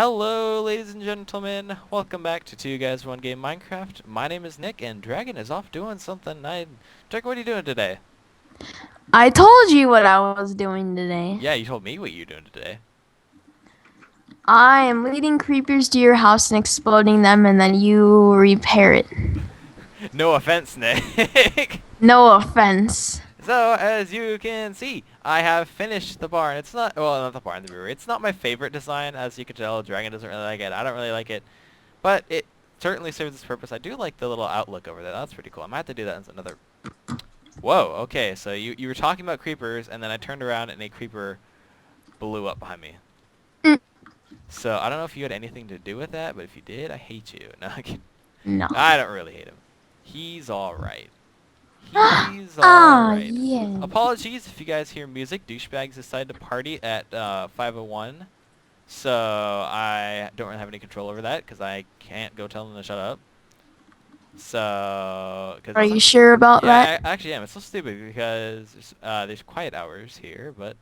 Hello, ladies and gentlemen. Welcome back to 2Guys1Game Minecraft. My name is Nick, and Dragon is off doing something. Dragon, what are you doing today? I told you what I was doing today. Yeah, you told me what you're doing today. I am leading creepers to your house and exploding them, and then you repair it. No offense, Nick. No offense. So, as you can see, I have finished the barn. It's not, well, not the barn, the brewery. It's not my favorite design, as you can tell. Dragon doesn't really like it. I don't really like it. But it certainly serves its purpose. I do like the little outlook over there. That's pretty cool. I might have to do that as another... Whoa, okay, so you were talking about creepers, and then I turned around and a creeper blew up behind me. Mm, So I don't know if you had anything to do with that, but if you did, I hate you. No, no. I don't really hate him. He's alright. He's Ah, alright. yeah. Apologies if you guys hear music. Douchebags decided to party at 5:01. So I don't really have any control over that because I can't go tell them to shut up. So, Are because you sure about that? yeah, I actually am. It's so stupid because there's quiet hours here, but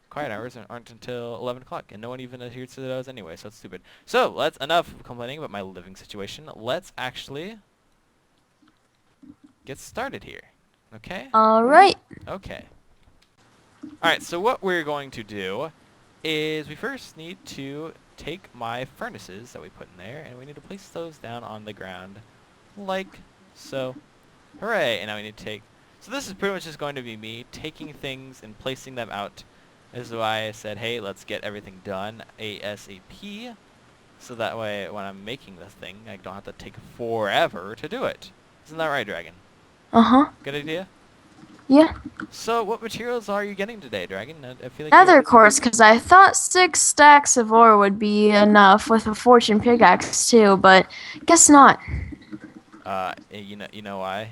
quiet hours aren't until 11 o'clock, and no one even adheres to those anyway, so it's stupid. So, enough complaining about my living situation. Let's actually get started here. Okay? All right. Okay. Alright, so what we're going to do is we first need to take my furnaces that we put in there, and we need to place those down on the ground like so. Hooray! And now we need to take... So this is pretty much just going to be me taking things and placing them out. This is why I said, hey, let's get everything done ASAP. So that way, when I'm making this thing, I don't have to take forever to do it. Isn't that right, Dragon? Uh-huh. Good idea? Yeah. So what materials are you getting today, Dragon? I feel like you... Nether quartz, because I thought 6 stacks of ore would be enough with a fortune pickaxe too, but guess not. You know why?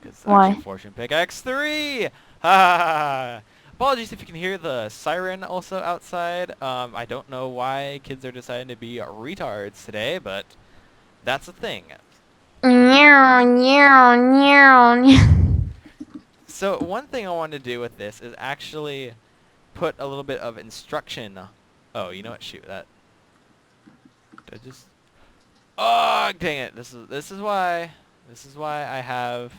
Because actually, Why? Fortune Pickaxe 3! Ha! Apologies if you can hear the siren also outside. I don't know why kids are deciding to be retards today, but that's a thing. Meow, meow, meow, meow. So one thing I want to do with this is actually put a little bit of instruction. Oh, you know what? Shoot, that... Did I just... Oh, dang it! This is why I have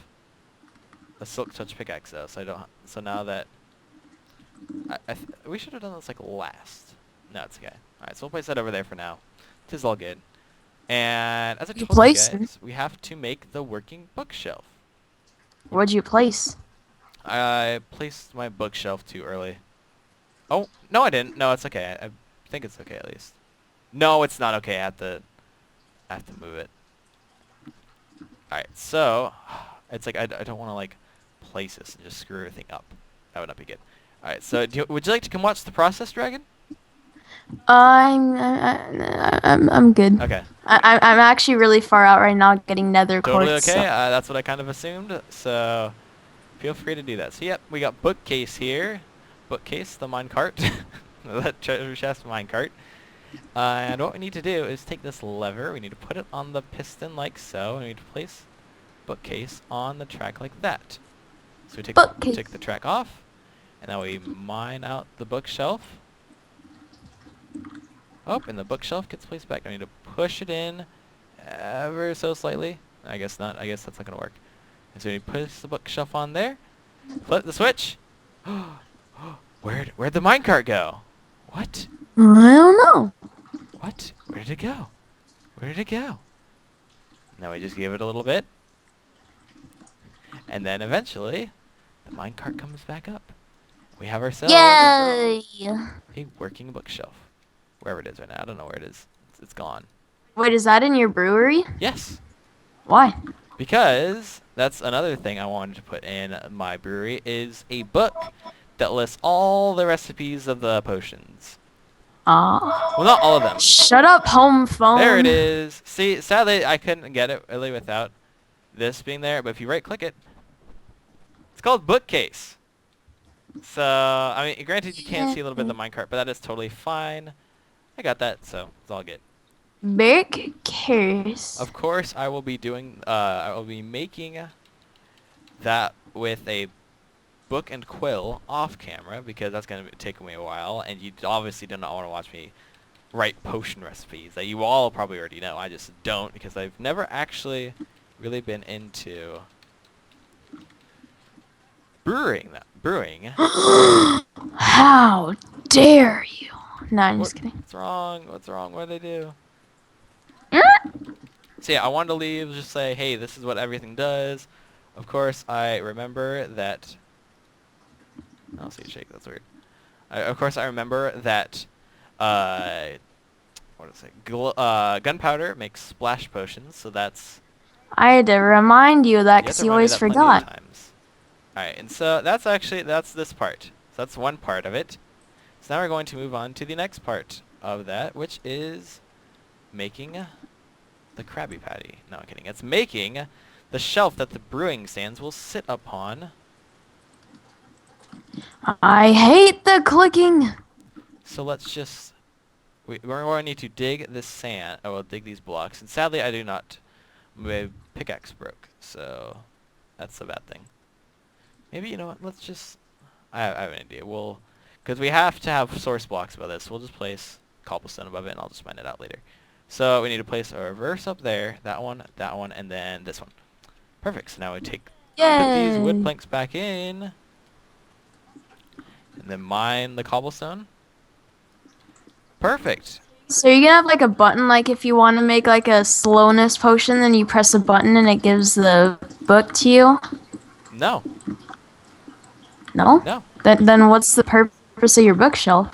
a silk touch pickaxe though. So I don't. So now that we should have done this like last. No, it's okay. All right, so we'll place that over there for now. Tis all good. And as I You told you place? guys, we have to make the working bookshelf. What'd you place? I placed my bookshelf too early. Oh no, I didn't. No, it's okay. I think it's okay at least. No, it's not okay. I have to move it. Alright, so it's like I don't want to like place this and just screw everything up. That would not be good. Alright, so would you like to come watch the process, Dragon? I'm good. Okay. I'm actually really far out right now getting nether Totally quartz. okay. So. That's what I kind of assumed. So feel free to do that. So yep, we got bookcase here. Bookcase, the minecart. That treasure chest minecart. And what we need to do is take this lever. We need to put it on the piston like so. And we need to place bookcase on the track like that. So we Bookcase. take the track off, and then we mine out the bookshelf. Oh, and the bookshelf gets placed back. I need to push it in ever so slightly. I guess not. I guess that's not going to work. And so we push the bookshelf on there. Flip the switch. Where'd the minecart go? What? I don't know. What? Where did it go? Where did it go? Now we just give it a little bit. And then eventually, the minecart comes back up. We have ourselves Yay! a working bookshelf. Wherever it is right now. I don't know where it is. It's gone. Wait, is that in your brewery? Yes. Why? Because that's another thing I wanted to put in my brewery is a book that lists all the recipes of the potions. Well, not all of them. Shut up, home phone. There it is. See, sadly, I couldn't get it really without this being there. But if you right-click it, it's called Bookcase. So, I mean, granted, you can't see a little bit of the minecart, but that is totally fine. I got that, so it's all good. Big cares. Of course, I will be doing, I will be making that with a book and quill off camera because that's going to take me a while, and you obviously do not want to watch me write potion recipes that you all probably already know. I just don't because I've never actually really been into brewing. How dare you? No, I'm just kidding. What's wrong? What's wrong? What did I do? Mm. So yeah, I wanted to leave, just say, hey, this is what everything does. Of course, I remember that... I'll see it shake, that's weird. Of course, I remember that, what is it? Gunpowder makes splash potions, so that's... I had to remind you of that You have because to you remind me always that plenty of forgot. times. Alright, and so that's this part. So that's one part of it. So now we're going to move on to the next part of that, which is making the Krabby Patty. No, I'm kidding. It's making the shelf that the brewing stands will sit upon. I hate the clicking. So let's just... we're going to need to dig this sand. Oh, we'll dig these blocks. And sadly, I do not... My pickaxe broke, so that's a bad thing. Maybe, you know what, let's just... I have an idea. Because we have to have source blocks above this. We'll just place cobblestone above it, and I'll just mine it out later. So we need to place a reverse up there, that one, and then this one. Perfect. So now we put these wood Yay. planks back in, and then mine the cobblestone. Perfect. So you're gonna have like a button, like if you want to make like a slowness potion, then you press a button and it gives the book to you. No. No? No. Then what's the purpose of your bookshelf?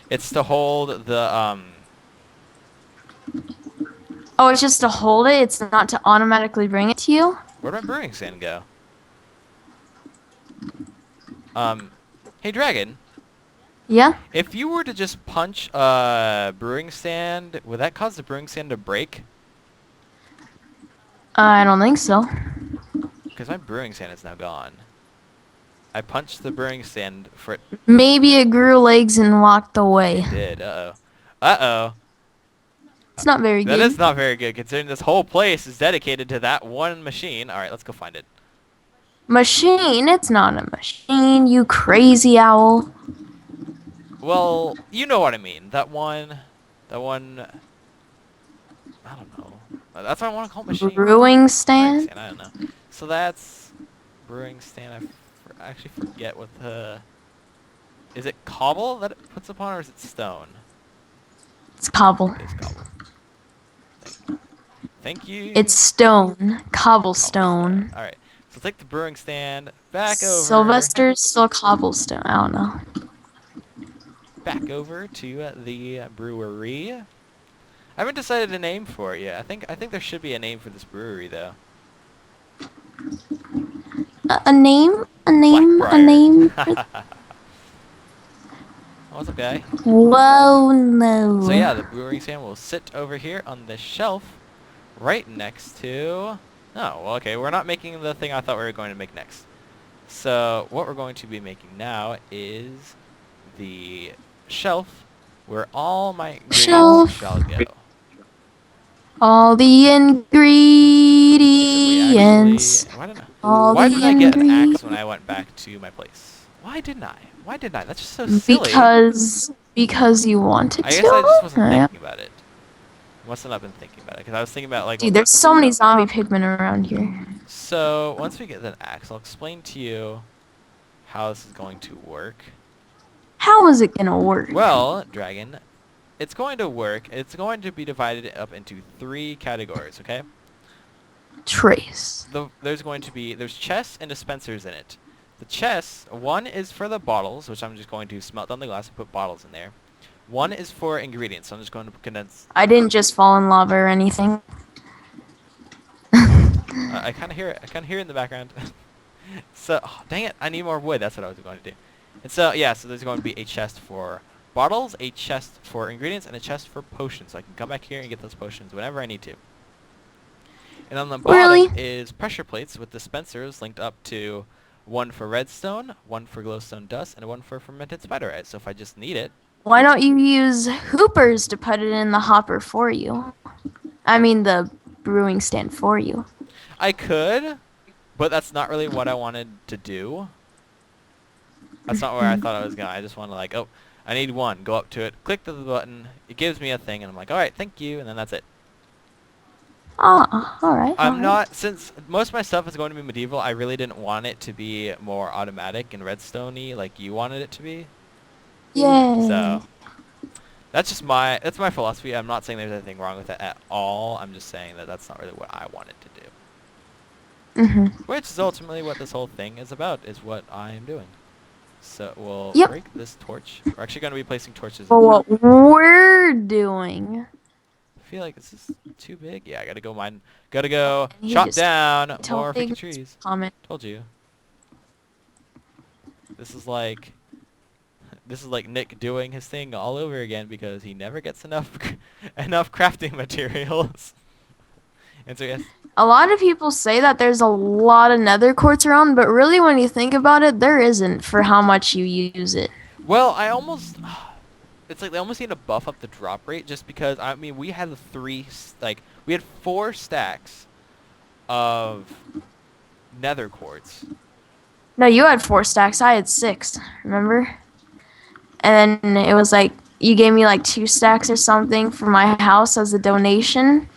It's to hold the Oh, it's just to hold it. It's not to automatically bring it to you. where'd my brewing stand go? Hey Dragon. Yeah. If you were to just punch a brewing stand, would that cause the brewing stand to break? I don't think so. Because my brewing stand is now gone. I punched the brewing stand for it. Maybe it grew legs and walked away. It did. Uh-oh. Uh-oh. It's not very That good. is not very good, considering this whole place is dedicated to that one machine. Alright, let's go find it. Machine? It's not a machine, you crazy owl. Well, you know what I mean. That one... I don't know. That's what I want to call machine. Brewing stand? I don't know. So that's... brewing stand. I actually forget what the... Is it cobble that it puts upon, or is it stone? It's cobble. It is cobble. Thank you. It's stone. Cobblestone. Alright. So take the brewing stand back over. Sylvester's still cobblestone. I don't know. Back over to the brewery. I haven't decided a name for it yet. I think there should be a name for this brewery though. A name? A name? A Blackbriar. name? What's up, guy? Whoa, no. So yeah, the brewing stand will sit over here on this shelf, right next to... Oh, well, okay, we're not making the thing I thought we were going to make next. So what we're going to be making now is the shelf where all my ingredients shall go. All the ingredients. Why didn't All I the get an axe ingredients. when I went back to my place? Why didn't I? Why didn't I? That's just so silly. Because you wanted I to. guess I just wasn't Yeah. thinking about it. Must have not been thinking about it, because I was thinking about like... Dude, there's so many zombie pigmen around here. So, once we get an axe, I'll explain to you how this is going to work. How is it gonna work? Well, Dragon, it's going to work. It's going to be divided up into 3 categories, okay? Trace. There's chests and dispensers in it. The chests, one is for the bottles, which I'm just going to smelt down the glass and put bottles in there. One is for ingredients, so I'm just going to condense... I didn't just fall in lava or anything. I kind of hear it. I kind of hear it in the background. So, oh, dang it, I need more wood. That's what I was going to do. And so, yeah, so there's going to be a chest for bottles, a chest for ingredients, and a chest for potions. So I can come back here and get those potions whenever I need to. And on the bottom is pressure plates with dispensers linked up to one for redstone, one for glowstone dust, and one for fermented spiderite. So if I just need it... Why don't you use hoopers to put it in the hopper for you? I mean the brewing stand for you. I could, but that's not really what I wanted to do. That's not where I thought I was going. I just want to like, oh, I need one. Go up to it, click the button. It gives me a thing, and I'm like, all right, thank you, and then that's it. Oh, all right, all I'm right. not, since most of my stuff is going to be medieval, I really didn't want it to be more automatic and redstone-y like you wanted it to be. Yay. So, that's my philosophy. I'm not saying there's anything wrong with it at all. I'm just saying that that's not really what I wanted to do. Mhm. Which is ultimately what this whole thing is about, is what I am doing. So we'll Yep. break this torch. We're actually going to be placing torches. But what we're doing, I feel like this is too big. Yeah, I gotta go mine. Gotta go and he chop just down more totally freaking ignored trees. the comment. Told you. This is like Nick doing his thing all over again because he never gets enough enough crafting materials. And so yes. A lot of people say that there's a lot of nether quartz around, but really when you think about it, there isn't for how much you use it. Well, I almost. It's like they almost need to buff up the drop rate just because I mean we had we had 4 stacks of nether quartz. No, you had 4 stacks. I had 6. Remember? And then it was like you gave me like 2 stacks or something for my house as a donation,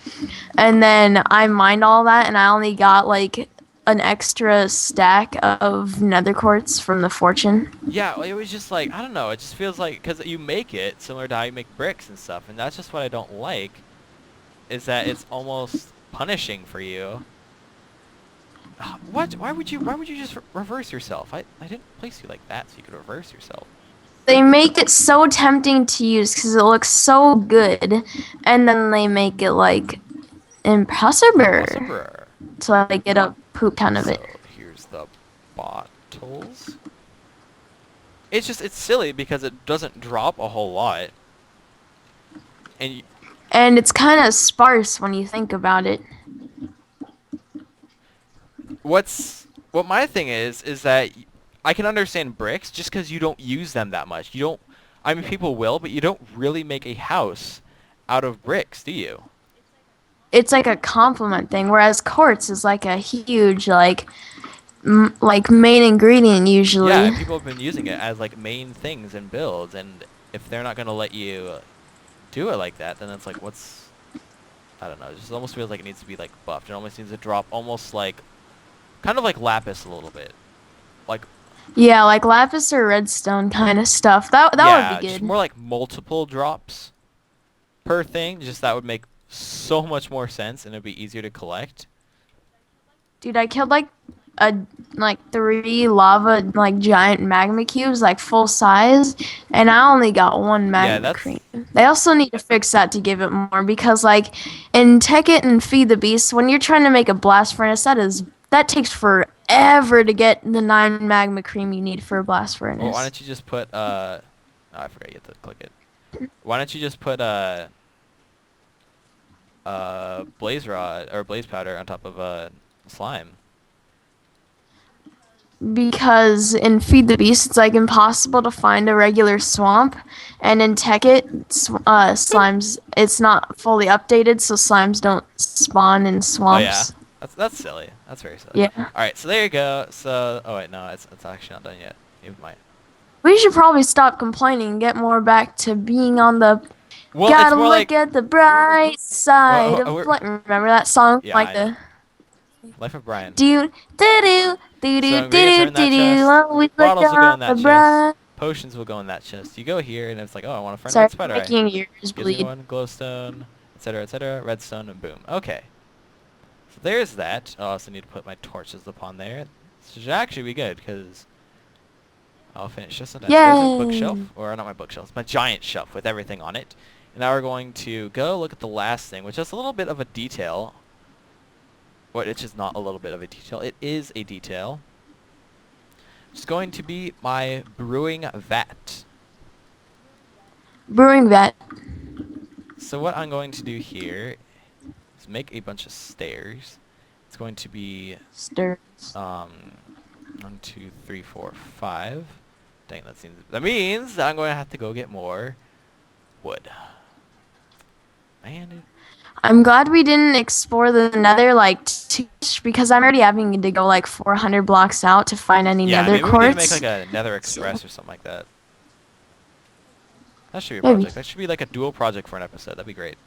and then I mined all that, and I only got like an extra stack of nether quartz from the fortune. Yeah, it was just like I don't know. It just feels like because you make it similar to how you make bricks and stuff, and that's just what I don't like. Is that it's almost punishing for you. What? Why would you just reverse yourself? I didn't place you like that so you could reverse yourself. They make it so tempting to use because it looks so good, and then they make it like impossible Impossible. to like get a poop ton of it. So here's the bottles. It's silly because it doesn't drop a whole lot. And And it's kind of sparse when you think about it. what my thing is that I can understand bricks just because you don't use them that much. You don't. I mean, people will, but you don't really make a house out of bricks, do you? It's like a compliment thing, whereas quartz is like a huge like main ingredient Yeah, usually. and people have been using it as like main things in builds, and if they're not gonna let you do it like that, then it's like what's I don't know. It just almost feels like it needs to be like buffed. It almost needs to drop almost like kind of like lapis a little bit. Like Yeah, like lapis or redstone kind of stuff. That yeah, would be just good. more like multiple drops per thing. Just that would make so much more sense and it'd be easier to collect. Dude, I killed a like 3 lava like giant magma cubes like full size, and I only got 1 Yeah, magma that's cream. They also need to fix that to give it more because like in Tech It and Feed the Beast, when you're trying to make a blast furnace, that takes forever to get the 9 magma cream you need for a blast well, why furnace. don't you just put oh, I forgot you have to click it. Why don't you just put blaze rod or blaze powder on top of slime? Because in Feed the Beast, it's like impossible to find a regular swamp, and in Tech It, slimes it's not fully updated, so slimes don't spawn in Oh yeah, swamps. that's silly. That's very silly. Yeah, All right, so there you go. So oh wait, no, it's actually not done yet. It might. we should probably stop complaining and get more back to being on the. Well, it's Gotta more look like at the bright side of life. Remember that song? yeah, Like I know. the Life of Brian. do do do do So do I'm going to do turn that do do. chest. Always look Bottles will go on in the that chest. bright. Potions will go in that chest. You go here, and it's like, oh, I want a friend Sorry, like Spider Eye. making your ears Gives me bleed. one glowstone, etc., redstone, and boom. Okay. So there's that. I also need to put my torches upon there. This should actually be good, because I'll finish just in time. So there's my bookshelf, Yay! or not my bookshelf, it's my giant shelf with everything on it. And now we're going to go look at the last thing, which is a little bit of a detail. Well, it's just not a little bit of a detail. It is a detail. It's going to be my brewing vat. Brewing vat. So what I'm going to do here is make a bunch of stairs. It's going to be Stirs. 1, 2, 3, 4, 5. Dang, that means that I'm going to have to go get more wood. Man, dude. I'm glad we didn't explore the nether like too much because I'm already having to go like 400 blocks out to find any Yeah, nether maybe we need to make quartz. like a Nether So, Express or something like that. That should be a Maybe. project. That should be like a dual project for an episode. That'd be great.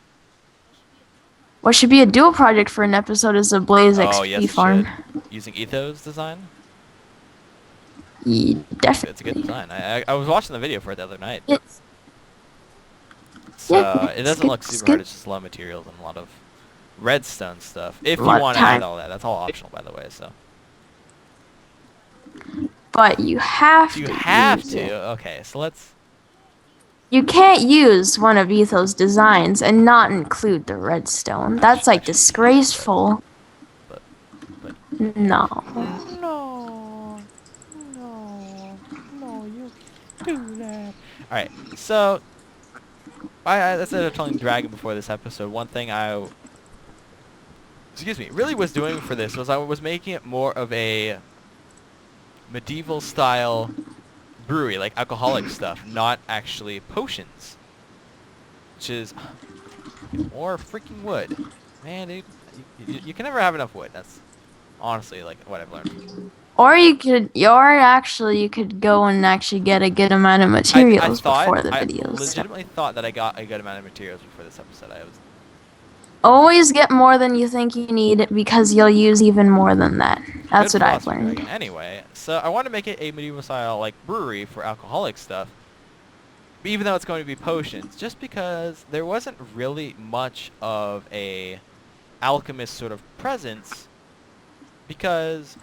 What should be a dual project for an episode is a Blaze Oh, XP yes, it farm. should. Using Ethos design? It's a good Definitely. design. I was watching the video for it the other night. It's, yeah, So, it it's doesn't good. look It's super hard. good. It's just low materials and a lot of redstone stuff. If A you lot of want to add time. all that. That's all optional, by the way, so. But you have You to have use to? it. Okay, so let's... You can't use one of Ethos designs and not include the redstone. That's like Actually, disgraceful. But... No. No. No, you can't do that. Alright, so... As I was telling Dragon before this episode, one thing I... Excuse me, really was doing for this was I was making it more of a medieval style brewery, like alcoholic stuff, not actually potions. Which is more freaking wood. Man, dude, you can never have enough wood. That's honestly like what I've learned. Or you could go and actually get a good amount of materials before the I videos start. legitimately thought that I got a good amount of materials before this episode. I was... Always get more than you think you need because you'll use even more than that. That's Good what I've philosophy, learned. Dragon. Anyway, so I want to make it a medieval style like brewery for alcoholic stuff. Even though it's going to be potions, just because there wasn't really much of a alchemist sort of presence, because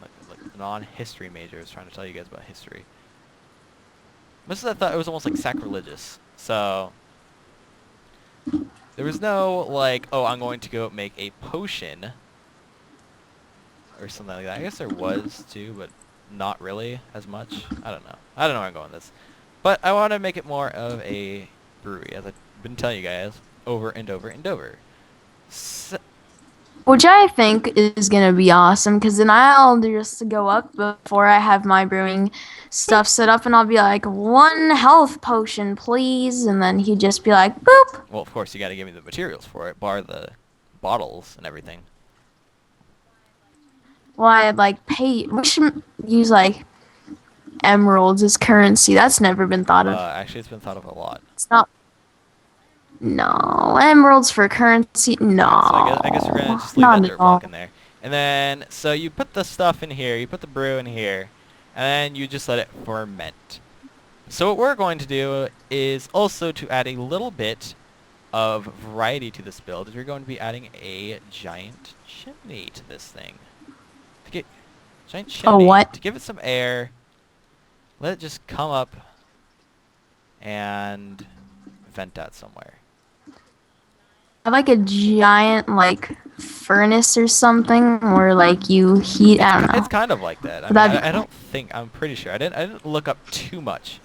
like the non-history major is trying to tell you guys about history. Most of that thought it was almost like sacrilegious. So there was no like, oh, I'm going to go make a potion or something like that. I guess there was too, but not really as much. I don't know. I don't know where I'm going with this. But I want to make it more of a brewery, as I've been telling you guys over and over and over. So, Which I think is gonna be awesome, because then I'll just go up before I have my brewing stuff set up, and I'll be like, 1 health potion, please, and then he'd just be like, boop. well, of course, you got to give me the materials for it, bar the bottles and everything. Well, I'd like pay. We should use like emeralds as currency. That's never been thought of. Actually, it's been thought of a lot. It's not. No, emeralds for currency. No, So I guess we're gonna just leave not that at dirt all. block in there. And then, so you put the stuff in here, you put the brew in here, and then you just let it ferment. So what we're going to do is also to add a little bit of variety to this build, is we're going to be adding a giant chimney to this thing. To get giant chimney, what? to give it some air, let it just come up and vent out somewhere. I like a giant like furnace or something, where like you heat. I don't know. It's kind of like that. I mean, That'd be I don't think, I'm pretty sure. I didn't look up too much.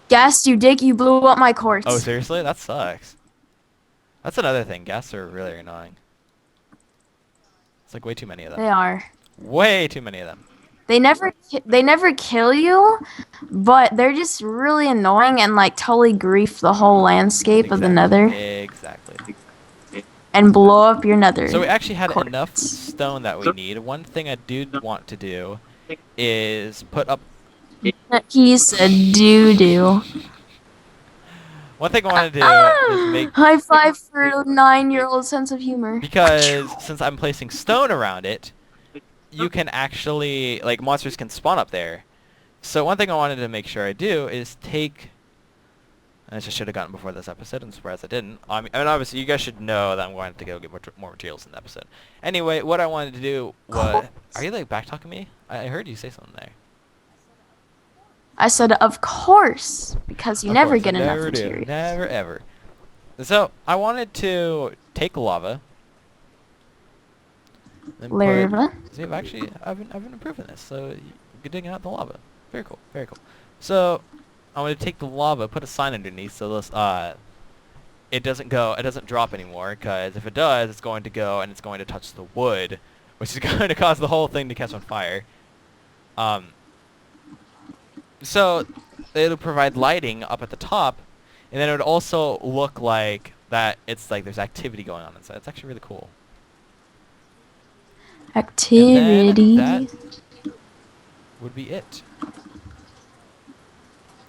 Gas, you dick! You blew up my quartz. Oh, seriously? That sucks. That's another thing. Ghasts are really annoying. It's like way too many of them. They are. Way too many of them. They never kill you, but they're just really annoying and like totally grief the whole landscape of the Nether Exactly. and blow up your Nether. So we actually had quartz. enough stone that we need. One thing I do want to do is put up... He said doo-doo. One thing I want to do is make... High five for a 9-year-old sense of humor. Because since I'm placing stone around it, you can actually... Like, monsters can spawn up there. So one thing I wanted to make sure I do is take... And I just should have gotten before this episode. I'm surprised I didn't. I mean, obviously, you guys should know that I'm going to go get more materials in the episode. Anyway, what I wanted to do was... Are you, like, back-talking me? I heard you say something there. I said, of course, because you never get enough Never do. materials. Never, ever. So, I wanted to take lava. Then Lava. See, I've been improving this. So, you're digging out the lava. Very cool. Very cool. So, I'm going to take the lava, put a sign underneath so this, it doesn't drop anymore, because if it does, it's going to go and it's going to touch the wood, which is going to cause the whole thing to catch on fire. So it'll provide lighting up at the top, and then it would also look like that it's like there's activity going on inside. It's actually really cool. Activity. And then that would be it.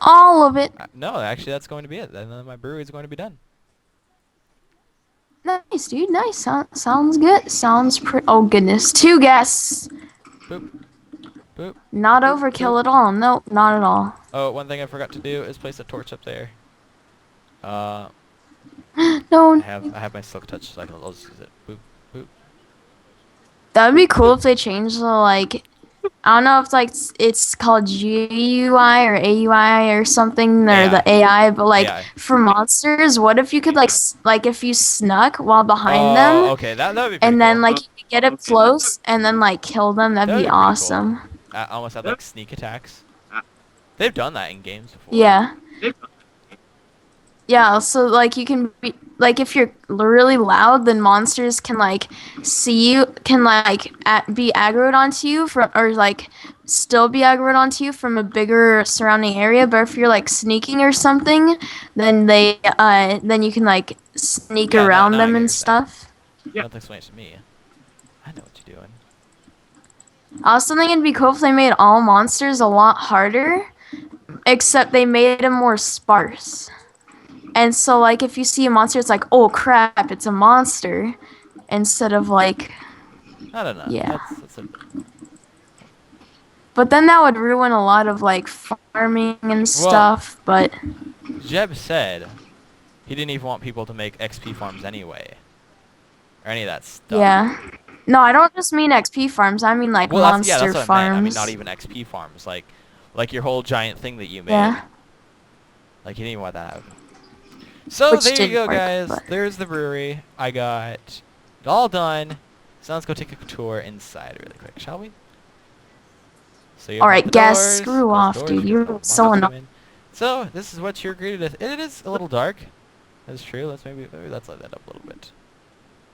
All of it. No, actually, that's going to be it. Then my brewery is going to be done. Nice, dude. Nice. Sounds good. Sounds pretty. Oh goodness. 2 guests. Boop, boop, Not boop, boop. overkill at all. Nope, not at all. Oh, one thing I forgot to do is place a torch up there. I No, have my silk touch, so I'll just use it. Boop, boop. that would be cool if they changed the like. I don't know if like it's called GUI or AUI or something or the AI. AI, but like AI. for monsters, what if you could like like if you snuck while behind Oh, them okay. That would be pretty and cool. then like you could get up close and then like kill them? That'd That would be be pretty cool. awesome. I almost had like sneak attacks. They've done that in games before. Yeah. Yeah, so like you can be like if you're really loud, then monsters can like see you, can like be aggroed onto you from, or like still be aggroed onto you from a bigger surrounding area. But if you're like sneaking or something, then then you can like sneak Yeah, around now I them get what and you're saying. stuff. Don't explain it to me. I know what you're doing. I also think it'd be cool if they made all monsters a lot harder, except they made them more sparse. And so, like, if you see a monster, it's like, oh crap, it's a monster, instead of like, I don't know. yeah. That's a But then that would ruin a lot of like farming and well. stuff. But Jeb said he didn't even want people to make XP farms anyway, or any of that stuff. yeah, no, I don't just mean XP farms. I mean like Well, that's monster what I meant. I mean, farms. not even XP farms, like your whole giant thing that you made. Yeah, Like you didn't even want that out. So which there you didn't go, work. guys. But There's the brewery. I got it all done. So let's go take a tour inside really quick, shall we? So you all open up right, the guys, doors, screw close the off, doors dude. because no You're monsters so come annoying. in. So this is what you're greeted with. It is a little dark. That's true. Maybe let's light that up a little bit.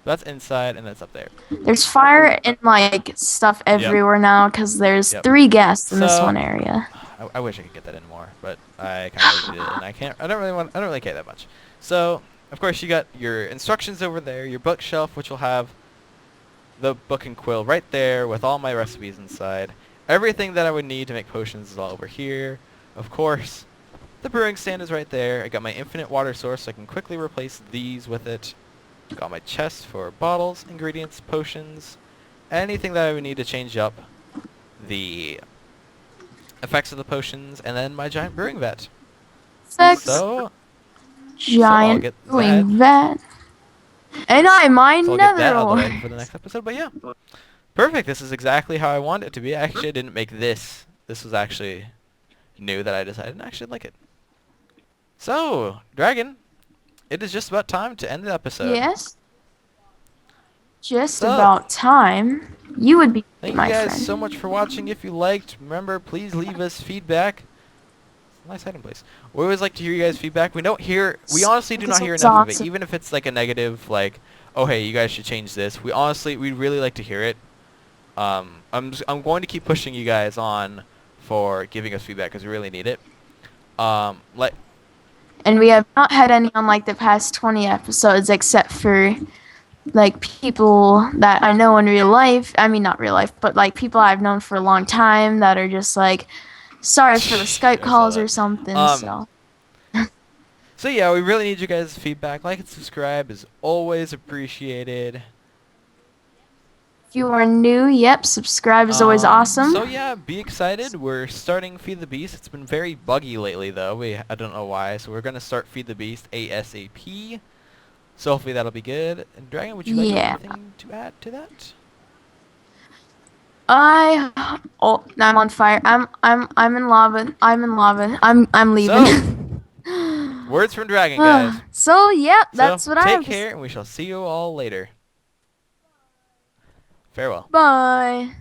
That's inside and that's up there. There's fire and like stuff everywhere now because there's Yep. 3 guests in this So one area. I wish I could get that in more, but I kind of did it, and I can't. I don't really care that much. So of course you got your instructions over there, your bookshelf, which will have the book and quill right there with all my recipes inside. Everything that I would need to make potions is all over here. Of course, the brewing stand is right there. I got my infinite water source, so I can quickly replace these with it. Got my chest for bottles, ingredients, potions, anything that I would need to change up the effects of the potions, and then my giant brewing vat. Sex So I'll giant get doing that. And I mine So I'll get that nether out of the ore. way for the next episode. But yeah, perfect. This is exactly how I want it to be. Actually, I didn't make this. This was actually new that I decided and I actually like it. So, Dragon, it is just about time to end the episode. Yes. Just So, about time. You would be thank you my guys friend. so much for watching. If you liked, remember, please leave us feedback. Nice hiding place. We always like to hear you guys' feedback. We honestly do not hear It's enough of it. awesome. Even if it's like a negative, like, oh hey, you guys should change this. We really like to hear it. I'm going to keep pushing you guys on for giving us feedback because we really need it. Like, And we have not had any on like the past 20 episodes except for like people that I know in real life. I mean, not real life, but like people I've known for a long time that are just like, sorry for the Skype I saw calls that. or something. So So yeah, we really need you guys' feedback. Like and subscribe is always appreciated. if you are new, yep, subscribe is always awesome. So yeah, be excited. We're starting Feed the Beast. It's been very buggy lately though. I don't know why. So we're gonna start Feed the Beast ASAP. So hopefully that'll be good. And Dragon, would you like anything to add to that? I'm on fire. I'm in lava. I'm in lava. I'm leaving. So, words from Dragon, guys. So yeah, that's So, what I have take care, and we shall see you all later. Farewell. Bye.